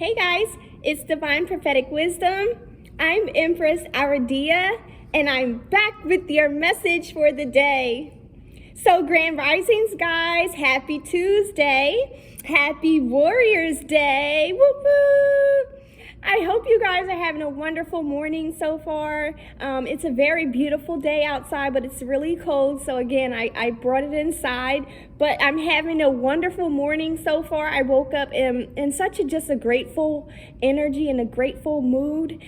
Hey guys, it's Divine Prophetic Wisdom. I'm Empress Aradia, and I'm back with your message for the day. So, Grand Risings, guys, happy Tuesday. Happy Warriors Day. Whoop whoop. I hope you guys are having a wonderful morning so far. It's a very beautiful day outside, but it's really cold. So again, I brought it inside, but I'm having a wonderful morning so far. I woke up in such a grateful energy and a grateful mood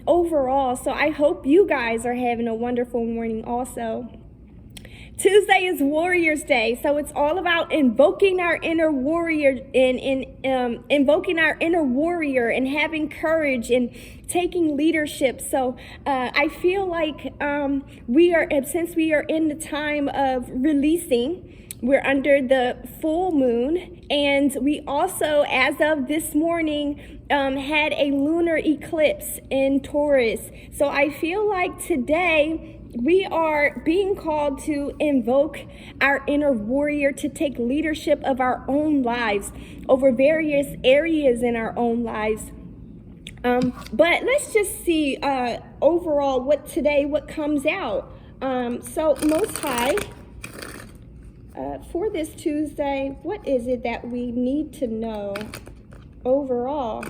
overall. So I hope you guys are having a wonderful morning also. Tuesday is Warriors Day, so it's all about invoking our inner warrior invoking our inner warrior and having courage and taking leadership. So I feel like since we are in the time of releasing, we're under the full moon, and we also, as of this morning, had a lunar eclipse in Taurus. So I feel like today we are being called to invoke our inner warrior to take leadership of our own lives over various areas in our own lives. But let's just see overall what comes out. So Most High, for this Tuesday, what is it that we need to know overall?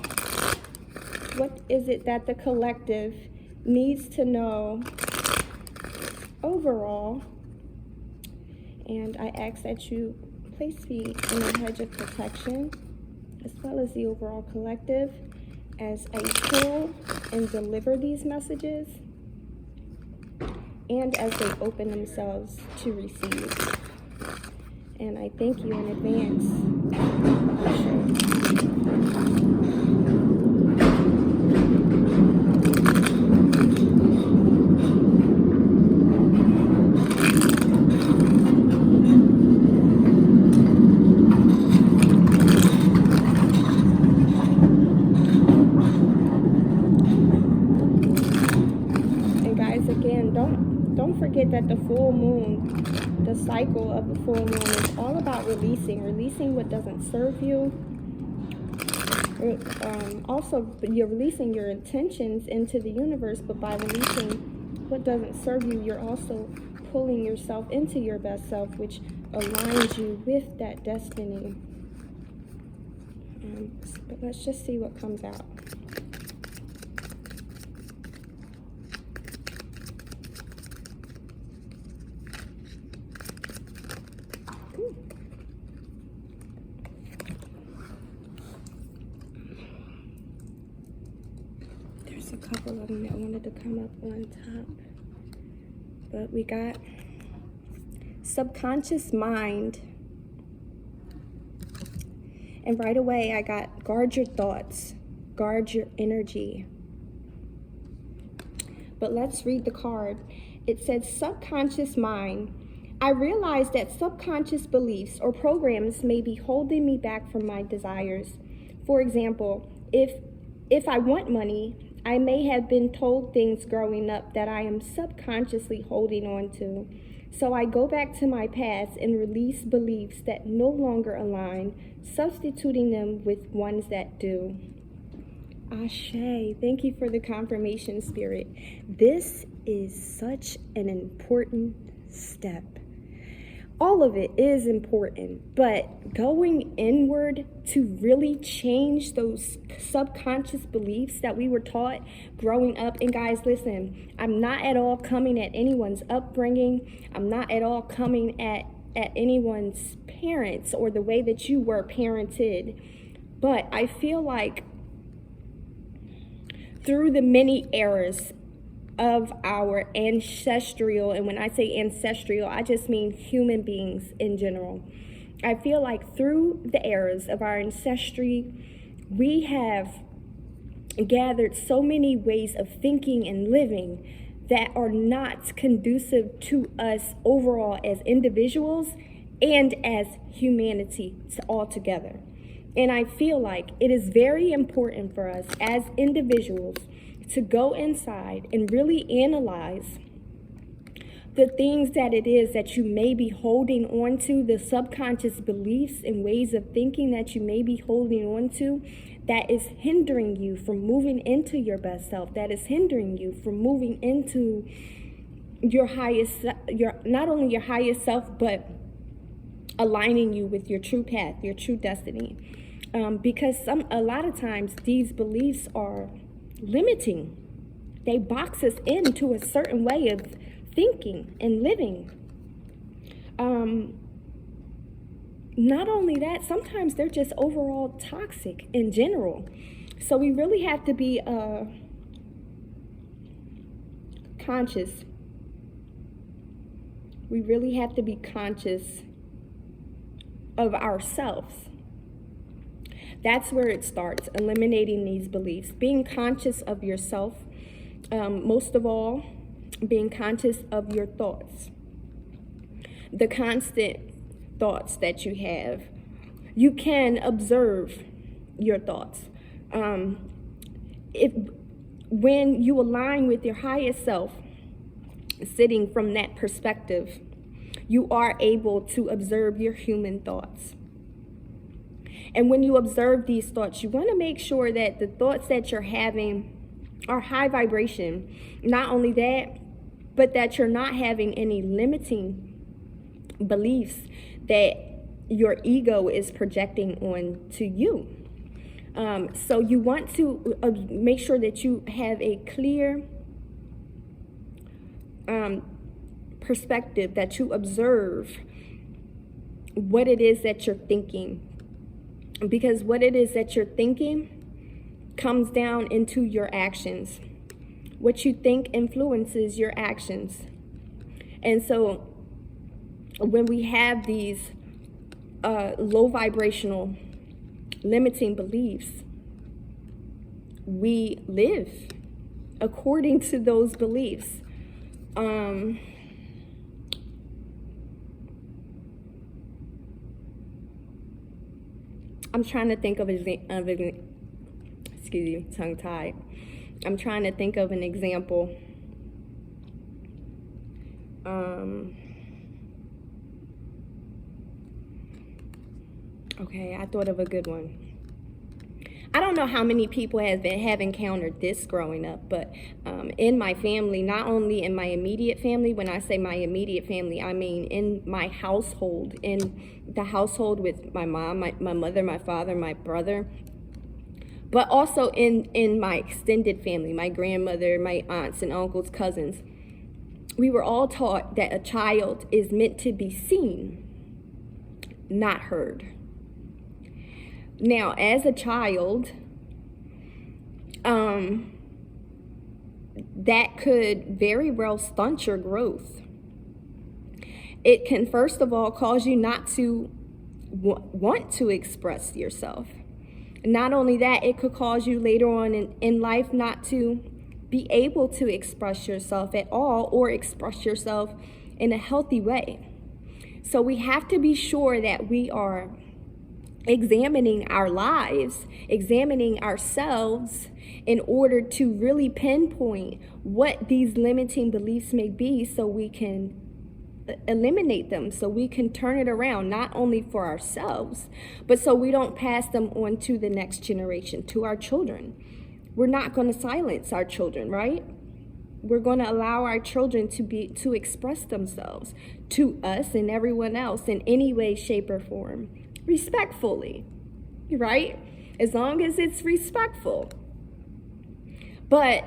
What is it that the collective needs to know overall? And I ask that you place me in a hedge of protection, as well as the overall collective, as I pull and deliver these messages, and as they open themselves to receive. And I thank you in advance. And guys, again, don't forget that the full moon, the cycle of the full moon, is all about releasing what doesn't serve you. Also, you're releasing your intentions into the universe, but by releasing what doesn't serve you, you're also pulling yourself into your best self, which aligns you with that destiny. But let's just see what comes out. There's a couple of them that wanted to come up on top, but we got subconscious mind, and right away I got guard your thoughts, guard your energy. But let's read the card. It said subconscious mind. I realize that subconscious beliefs or programs may be holding me back from my desires. For example, if I want money, I may have been told things growing up that I am subconsciously holding on to. So I go back to my past and release beliefs that no longer align, substituting them with ones that do. Ashe, thank you for the confirmation, Spirit. This is such an important step. All of it is important, but going inward to really change those subconscious beliefs that we were taught growing up. And guys, listen, I'm not at all coming at anyone's upbringing. I'm not at all coming at anyone's parents or the way that you were parented. But I feel like through the many eras of our ancestral, and when I say ancestral, I just mean human beings in general. I feel like through the eras of our ancestry, we have gathered so many ways of thinking and living that are not conducive to us overall as individuals and as humanity altogether. And I feel like it is very important for us as individuals to go inside and really analyze the things that it is that you may be holding on to, the subconscious beliefs and ways of thinking that you may be holding on to that is hindering you from moving into your best self, that is hindering you from moving into your highest, not only your highest self, but aligning you with your true path, your true destiny. Because a lot of times these beliefs are limiting. They box us into a certain way of thinking and living. Not only that, sometimes they're just overall toxic in general. So we really have to be conscious. We really have to be conscious of ourselves. That's where it starts, eliminating these beliefs. Being conscious of yourself, most of all, being conscious of your thoughts. The constant thoughts that you have. You can observe your thoughts. When you align with your highest self, sitting from that perspective, you are able to observe your human thoughts. And when you observe these thoughts, you want to make sure that the thoughts that you're having are high vibration. Not only that, but that you're not having any limiting beliefs that your ego is projecting on to you. So you want to make sure that you have a clear perspective, that you observe what it is that you're thinking. Because what it is that you're thinking comes down into your actions. What you think influences your actions. And so when we have these low vibrational limiting beliefs, we live according to those beliefs. I'm trying to think of excuse me, tongue-tied. I'm trying to think of an example. Okay, I thought of a good one. I don't know how many people have encountered this growing up, but in my family, not only in my immediate family, when I say my immediate family, I mean in my household, in the household with my mom, my mother, my father, my brother, but also in my extended family, my grandmother, my aunts and uncles, cousins. We were all taught that a child is meant to be seen, not heard. Now, as a child, that could very well stunt your growth. It can, first of all, cause you not to want to express yourself. Not only that, it could cause you later on in life not to be able to express yourself at all, or express yourself in a healthy way. So we have to be sure that we are examining our lives, examining ourselves, in order to really pinpoint what these limiting beliefs may be, so we can eliminate them, so we can turn it around, not only for ourselves, but so we don't pass them on to the next generation, to our children. We're not going to silence our children, right? We're going to allow our children to express themselves to us and everyone else in any way, shape, or form. Respectfully, right? As long as it's respectful. But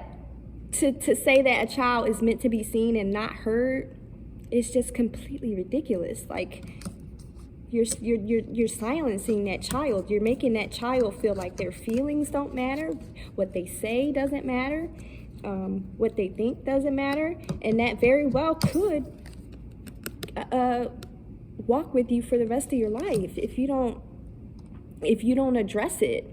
to say that a child is meant to be seen and not heard is just completely ridiculous. Like, you're silencing that child. You're making that child feel like their feelings don't matter, what they say doesn't matter, what they think doesn't matter, and that very well could walk with you for the rest of your life if you don't address it.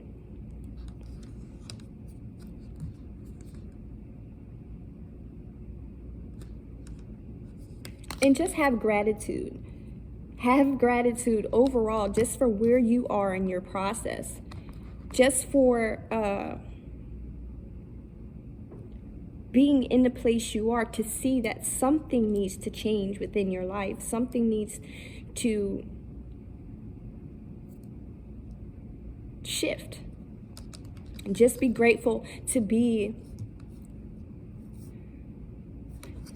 And just have gratitude. Have gratitude overall, just for where you are in your process, just for being in the place you are, to see that something needs to change within your life. Something needs to shift. Just be grateful to be.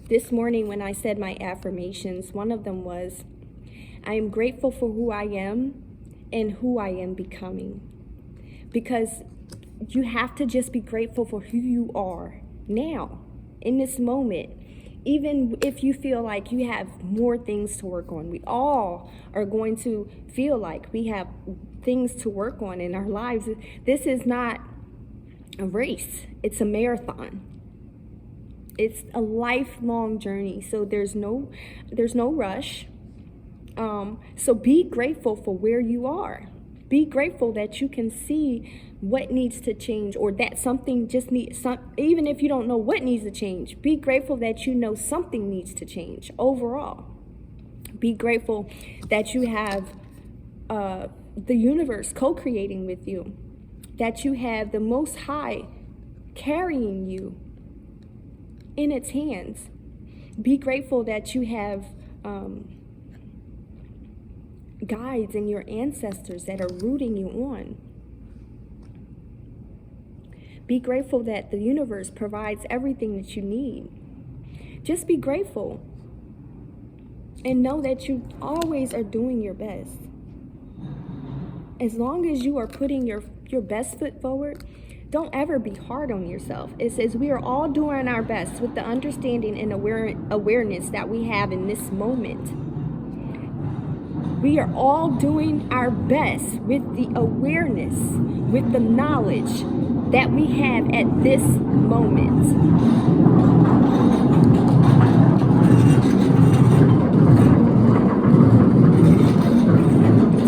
This morning when I said my affirmations, one of them was, I am grateful for who I am and who I am becoming. Because you have to just be grateful for who you are now, in this moment. Even if you feel like you have more things to work on, we all are going to feel like we have things to work on in our lives. This is not a race, it's a marathon. It's a lifelong journey, so there's no rush. So be grateful for where you are. Be grateful that you can see what needs to change, or that something just needs even if you don't know what needs to change, be grateful that you know something needs to change overall. Be grateful that you have the universe co-creating with you, that you have the Most High carrying you in its hands. Be grateful that you have guides and your ancestors that are rooting you on. Be grateful that the universe provides everything that you need. Just be grateful and know that you always are doing your best. As long as you are putting your best foot forward, don't ever be hard on yourself. It says we are all doing our best with the understanding and awareness that we have in this moment. We are all doing our best with the awareness, with the knowledge that we have at this moment.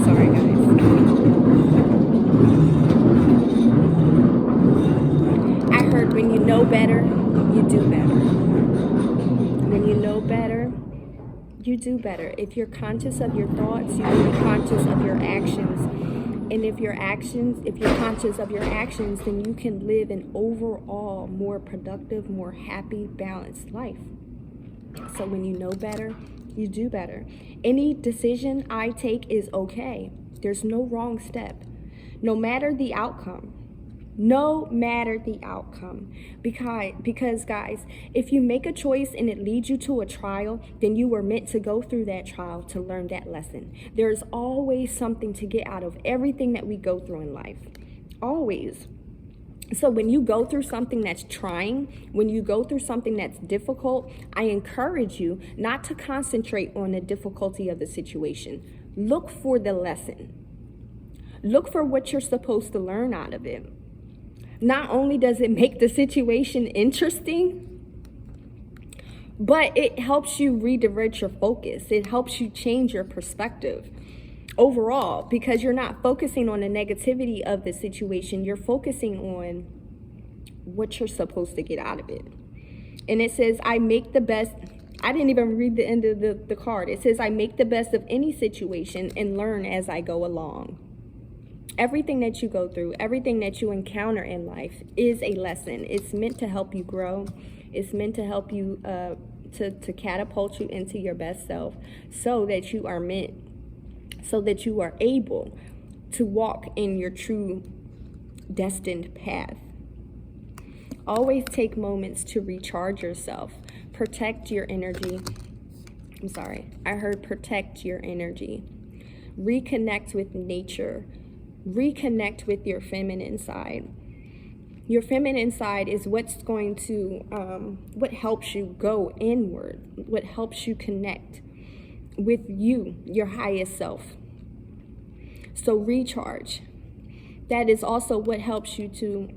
Sorry, guys. I heard when you know better, you do better. When you know better, you do better. If you're conscious of your thoughts, you will be conscious of your actions. And if you're conscious of your actions, then you can live an overall more productive, more happy, balanced life. So when you know better, you do better. Any decision I take is okay. There's no wrong step. No matter the outcome. No matter the outcome. Because guys, if you make a choice and it leads you to a trial, then you were meant to go through that trial to learn that lesson. There's always something to get out of everything that we go through in life. Always. So when you go through something that's trying, when you go through something that's difficult, I encourage you not to concentrate on the difficulty of the situation. Look for the lesson. Look for what you're supposed to learn out of it. Not only does it make the situation interesting, but it helps you redirect your focus. It helps you change your perspective overall, because you're not focusing on the negativity of the situation. You're focusing on what you're supposed to get out of it. And it says, I make the best. I didn't even read the end of the card. It says, I make the best of any situation and learn as I go along. Everything that you go through, everything that you encounter in life is a lesson. It's meant to help you grow. It's meant to help you to catapult you into your best self, so that you are able to walk in your true destined path. Always take moments to recharge yourself. Protect your energy. I heard protect your energy. Reconnect with nature. Reconnect with your feminine side. Your feminine side is what's going to, what helps you go inward, what helps you connect with you, your highest self. So recharge. That is also what helps you to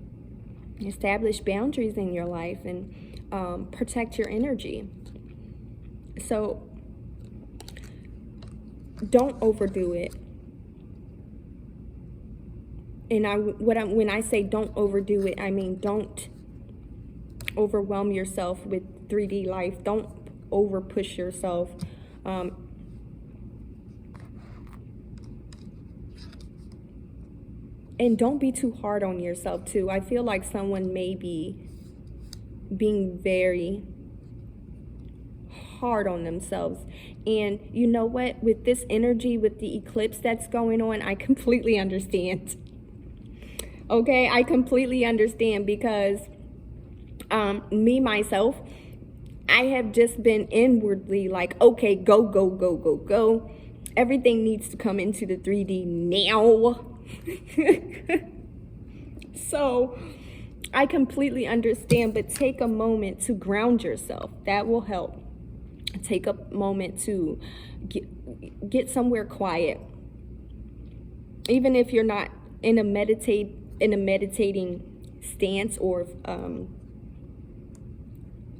establish boundaries in your life and protect your energy. So don't overdo it. And when I say don't overdo it, I mean don't overwhelm yourself with 3D life. Don't over push yourself. And don't be too hard on yourself too. I feel like someone may be being very hard on themselves. And you know what? With this energy, with the eclipse that's going on, I completely understand. Okay, I completely understand because me myself, I have just been inwardly like, okay, go, go, go, go, go. Everything needs to come into the 3D now. So I completely understand, but take a moment to ground yourself. That will help. Take a moment to get somewhere quiet. Even if you're not in a meditating stance, or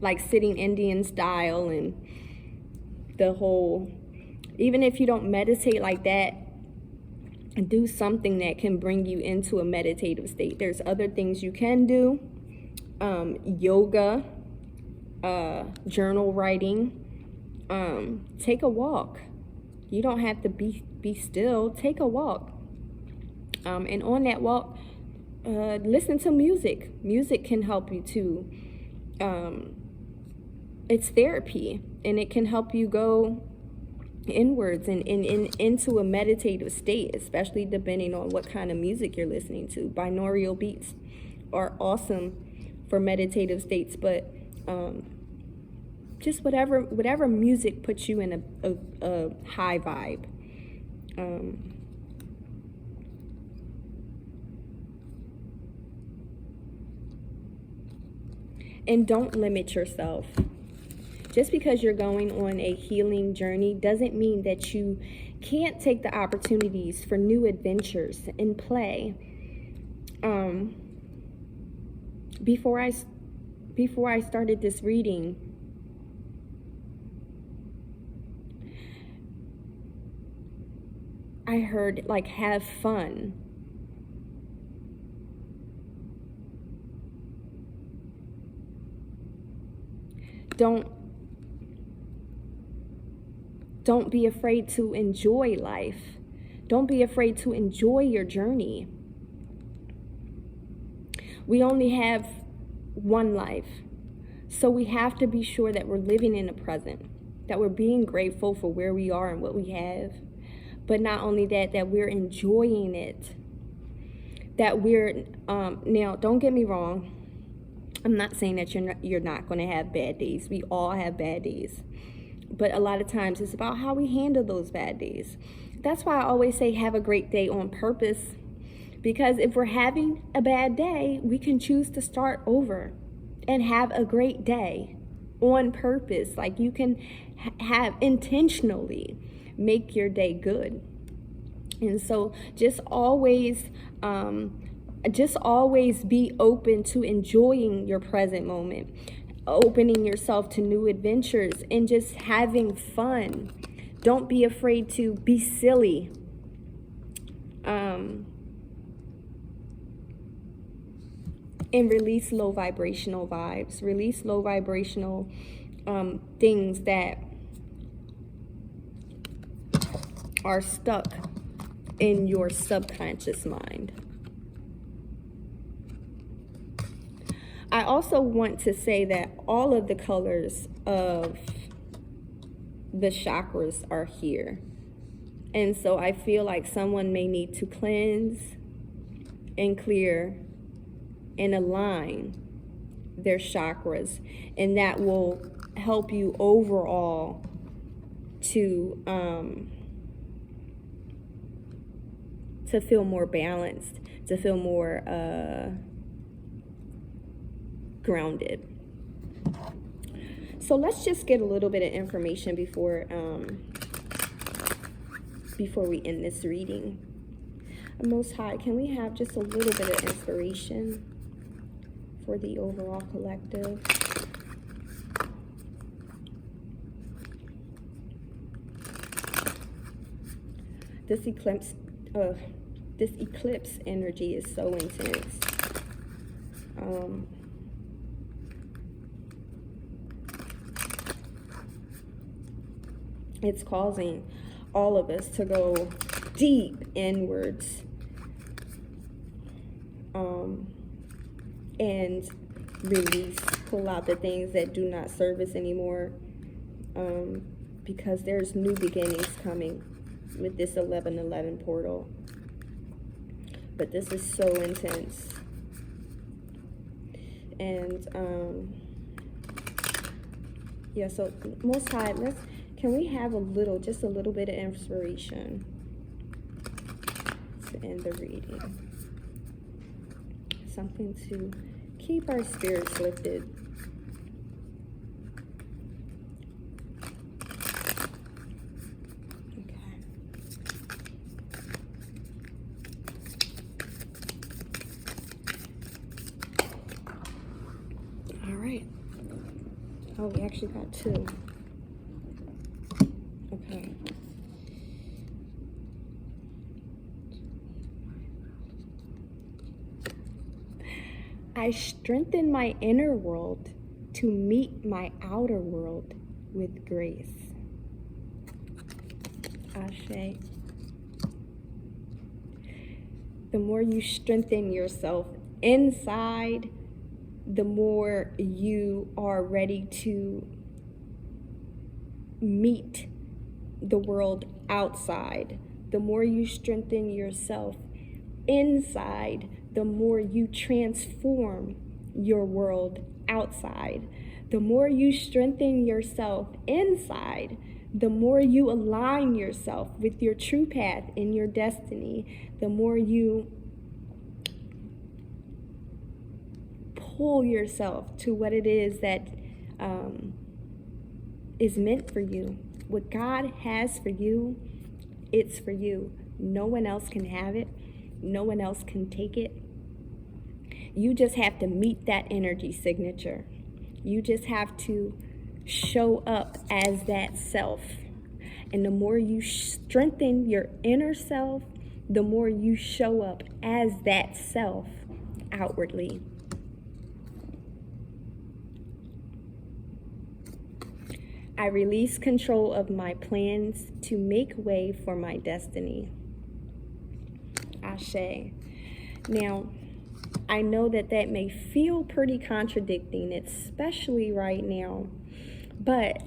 like sitting Indian style and the whole, even if you don't meditate like that, do something that can bring you into a meditative state. There's other things you can do. Yoga, journal writing, take a walk. You don't have to be still. Take a walk. And on that walk, listen to music. Music can help you too. It's therapy, and it can help you go inwards and into a meditative state, especially depending on what kind of music you're listening to. Binaural beats are awesome for meditative states, but just whatever music puts you in a high vibe. And don't limit yourself. Just because you're going on a healing journey doesn't mean that you can't take the opportunities for new adventures and play. Before I started this reading, I heard like have fun. Don't be afraid to enjoy life. Don't be afraid to enjoy your journey. We only have one life, so we have to be sure that we're living in the present, that we're being grateful for where we are and what we have, but not only that, that we're enjoying it, that we're, now don't get me wrong, I'm not saying that you're not going to have bad days. We all have bad days. But a lot of times it's about how we handle those bad days. That's why I always say have a great day on purpose. Because if we're having a bad day, we can choose to start over and have a great day on purpose. Like you can have intentionally make your day good. And so just always be open to enjoying your present moment, opening yourself to new adventures, and just having fun. Don't be afraid to be silly. And release low vibrational vibes. Release low vibrational things that are stuck in your subconscious mind. I also want to say that all of the colors of the chakras are here. And so I feel like someone may need to cleanse and clear and align their chakras. And that will help you overall to feel more balanced, to feel more grounded. So let's just get a little bit of information before we end this reading. Most High, can we have just a little bit of inspiration for the overall collective? This eclipse energy is so intense. It's causing all of us to go deep inwards, and release, pull out the things that do not serve us anymore, because there's new beginnings coming with this 1111 portal. but this is so intense. And yeah, so Most High, can we have just a little bit of inspiration to end the reading? Something to keep our spirits lifted. Oh, we actually got two. Okay. I strengthen my inner world to meet my outer world with grace. Ashe. The more you strengthen yourself inside, the more you are ready to meet the world outside. The more you strengthen yourself inside, the more you transform your world outside. The more you strengthen yourself inside, the more you align yourself with your true path in your destiny, the more you pull yourself to what it is that is meant for you. What God has for you, it's for you. No one else can have it. No one else can take it. You just have to meet that energy signature. You just have to show up as that self. And the more you strengthen your inner self, the more you show up as that self outwardly. I release control of my plans to make way for my destiny. Ashe. Now, I know that may feel pretty contradicting, especially right now. But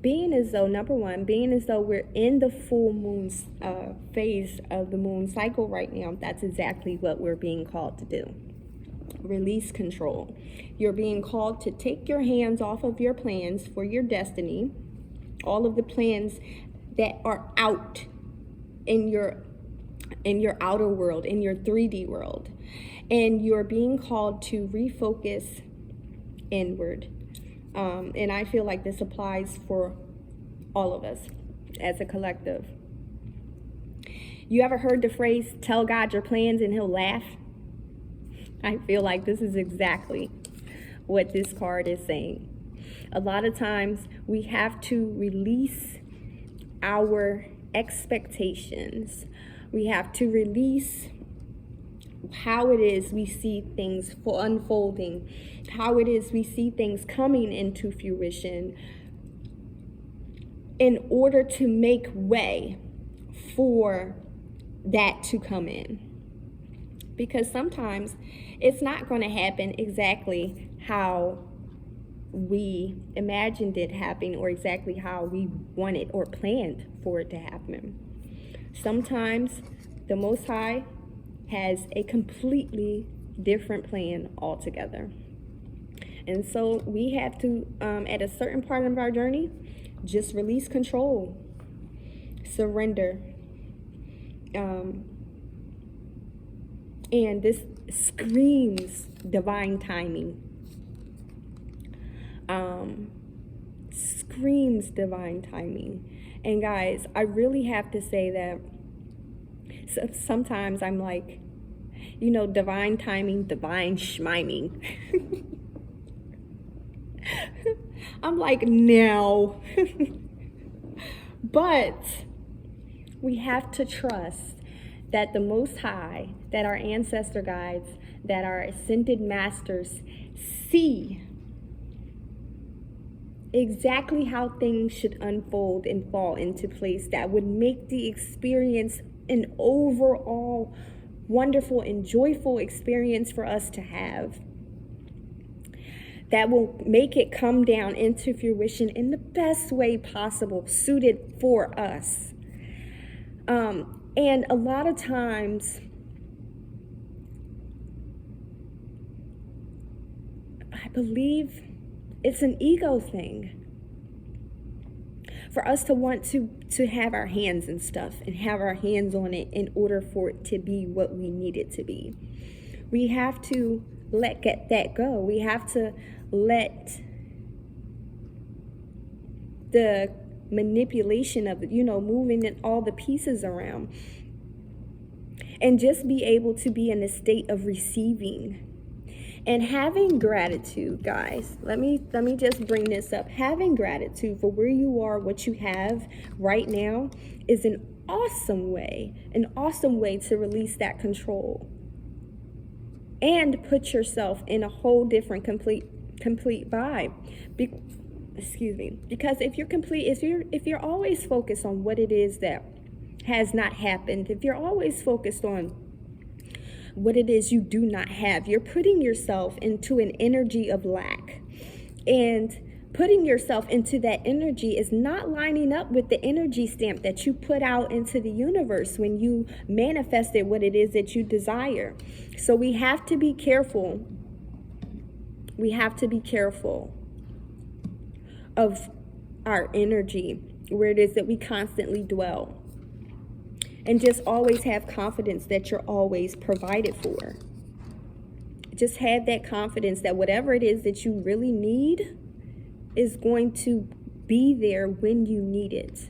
being as though we're in the full moon phase of the moon cycle right now, that's exactly what we're being called to do. Release control. You're being called to take your hands off of your plans for your destiny, all of the plans that are out in your outer world, in your 3D world, and you're being called to refocus inward. And I feel like this applies for all of us as a collective. You ever heard the phrase, tell God your plans and he'll laugh? I feel like this is exactly what this card is saying. A lot of times we have to release our expectations. We have to release how it is we see things unfolding, how it is we see things coming into fruition, in order to make way for that to come in. Because sometimes it's not going to happen exactly how we imagined it happening or exactly how we wanted or planned for it to happen. Sometimes the Most High has a completely different plan altogether. And so we have to, at a certain part of our journey, just release control, surrender. And this screams divine timing. Screams divine timing. And guys, I really have to say that sometimes I'm like, divine timing, divine schmiming. I'm like, no. But we have to trust that the Most High, that our ancestor guides, that our ascended masters see exactly how things should unfold and fall into place that would make the experience an overall wonderful and joyful experience for us to have. That will make it come down into fruition in the best way possible, suited for us. And a lot of times I believe it's an ego thing. For us to want to have our hands in stuff and have our hands on it in order for it to be what we need it to be. We have to let that go. We have to let the manipulation of, moving all the pieces around, and just be able to be in a state of receiving and having gratitude. Guys, let me just bring this up. Having gratitude for where you are, what you have right now, is an awesome way to release that control and put yourself in a whole different complete vibe. Because if you're always focused on what it is that has not happened, if you're always focused on what it is you do not have, you're putting yourself into an energy of lack. And putting yourself into that energy is not lining up with the energy stamp that you put out into the universe when you manifested what it is that you desire. So we have to be careful. We have to be careful of our energy, where it is that we constantly dwell. And just always have confidence that you're always provided for. Just have that confidence that whatever it is that you really need is going to be there when you need it.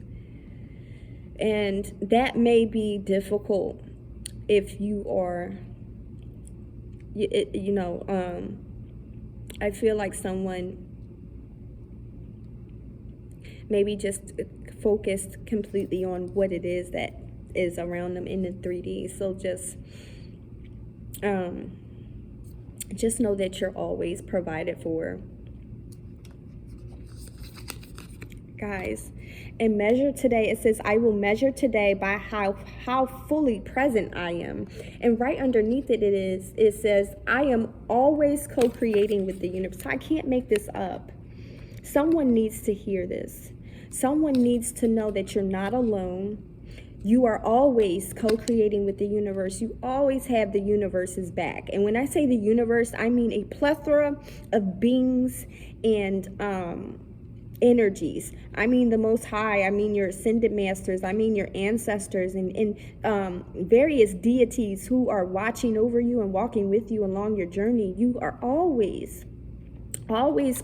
And that may be difficult if you are, I feel like someone maybe just focused completely on what it is that is around them in the 3D. So just know that you're always provided for. Guys, and measure today, it says, I will measure today by how fully present I am. And right underneath it says, I am always co-creating with the universe. I can't make this up. Someone needs to hear this. Someone needs to know that you're not alone. You are always co-creating with the universe. You always have the universe's back. And when I say the universe, I mean a plethora of beings and energies. I mean the Most High. I mean your ascended masters. I mean your ancestors and various deities who are watching over you and walking with you along your journey. You are always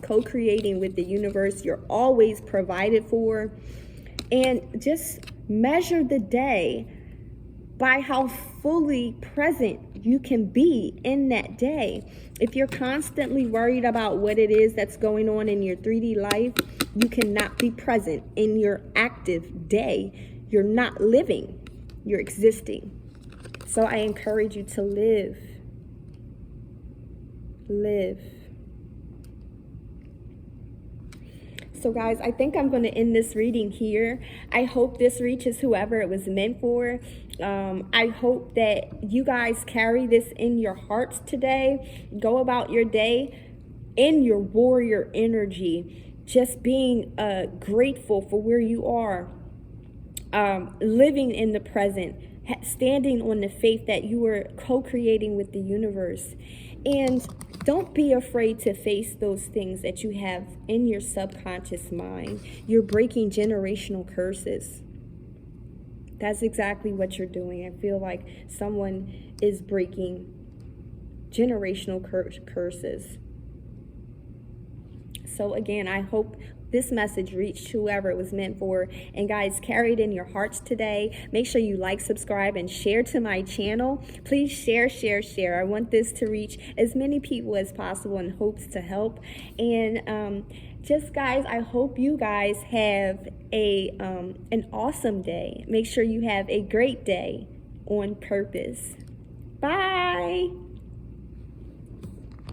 co-creating with the universe. You're always provided for. And just measure the day by how fully present you can be in that day. If you're constantly worried about what it is that's going on in your 3D life, you cannot be present in your active day. You're not living, you're existing. So I encourage you to live. So guys, I think I'm going to end this reading here. I hope this reaches whoever it was meant for. I hope that you guys carry this in your hearts today. Go about your day in your warrior energy, just being grateful for where you are, living in the present, standing on the faith that you are co-creating with the universe. And don't be afraid to face those things that you have in your subconscious mind. You're breaking generational curses. That's exactly what you're doing. I feel like someone is breaking generational curses. So again, I hope this message reached whoever it was meant for. And guys, carry it in your hearts today. Make sure you like, subscribe, and share to my channel. Please share. I want this to reach as many people as possible in hopes to help. And just guys, I hope you guys have an awesome day. Make sure you have a great day on purpose. Bye.